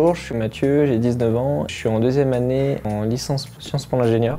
Bonjour, je suis Mathieu, j'ai 19 ans, je suis en deuxième année en licence sciences pour l'ingénieur.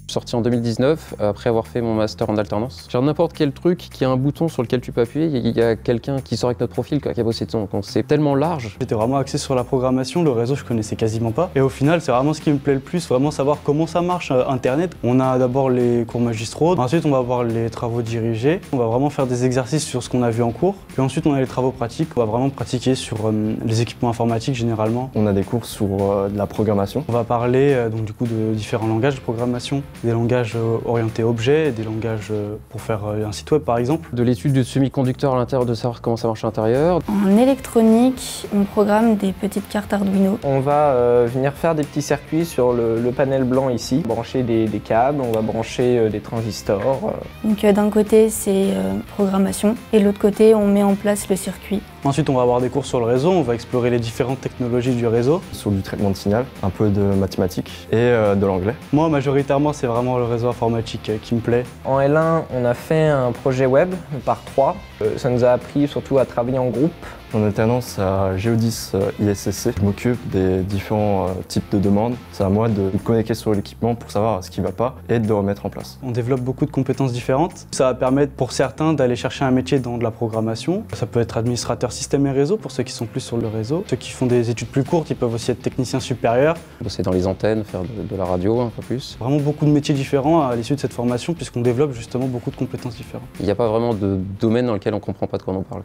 Je suis sorti en 2019, après avoir fait mon master en alternance. Sur n'importe quel truc qui a un bouton sur lequel tu peux appuyer, il y a quelqu'un qui sort avec notre profil, qui a bossé dedans. Donc c'est tellement large. J'étais vraiment axé sur la programmation, le réseau je connaissais quasiment pas. Et au final, c'est vraiment ce qui me plaît le plus, vraiment savoir comment ça marche Internet. On a d'abord les cours magistraux, ensuite on va avoir les travaux dirigés. On va vraiment faire des exercices sur ce qu'on a vu en cours. Puis ensuite on a les travaux pratiques, on va vraiment pratiquer sur les équipements informatiques généralement. On a des cours sur de la programmation. On va parler donc du coup de différents langages de programmation. Des langages orientés objets, des langages pour faire un site web par exemple. De l'étude du semi-conducteur à l'intérieur, de savoir comment ça marche à l'intérieur. En électronique, on programme des petites cartes Arduino. On va venir faire des petits circuits sur le panel blanc ici, brancher des câbles, on va brancher des transistors. Donc d'un côté c'est programmation et de l'autre côté on met en place le circuit. Ensuite on va avoir des cours sur le réseau, on va explorer les différentes technologies du réseau. Sur du traitement de signal, un peu de mathématiques et de l'anglais. Moi majoritairement c'est vraiment le réseau informatique qui me plaît. En L1, on a fait un projet web par 3. Ça nous a appris surtout à travailler en groupe. En alternance à Géodis ISSC, je m'occupe des différents types de demandes. C'est à moi de me connecter sur l'équipement pour savoir ce qui ne va pas et de le remettre en place. On développe beaucoup de compétences différentes. Ça va permettre pour certains d'aller chercher un métier dans de la programmation. Ça peut être administrateur système et réseau pour ceux qui sont plus sur le réseau. Ceux qui font des études plus courtes, ils peuvent aussi être techniciens supérieurs. Bosser dans les antennes, faire de la radio un peu plus. Vraiment beaucoup de métiers différents à l'issue de cette formation puisqu'on développe justement beaucoup de compétences différentes. Il n'y a pas vraiment de domaine dans lequel on ne comprend pas de quoi on parle.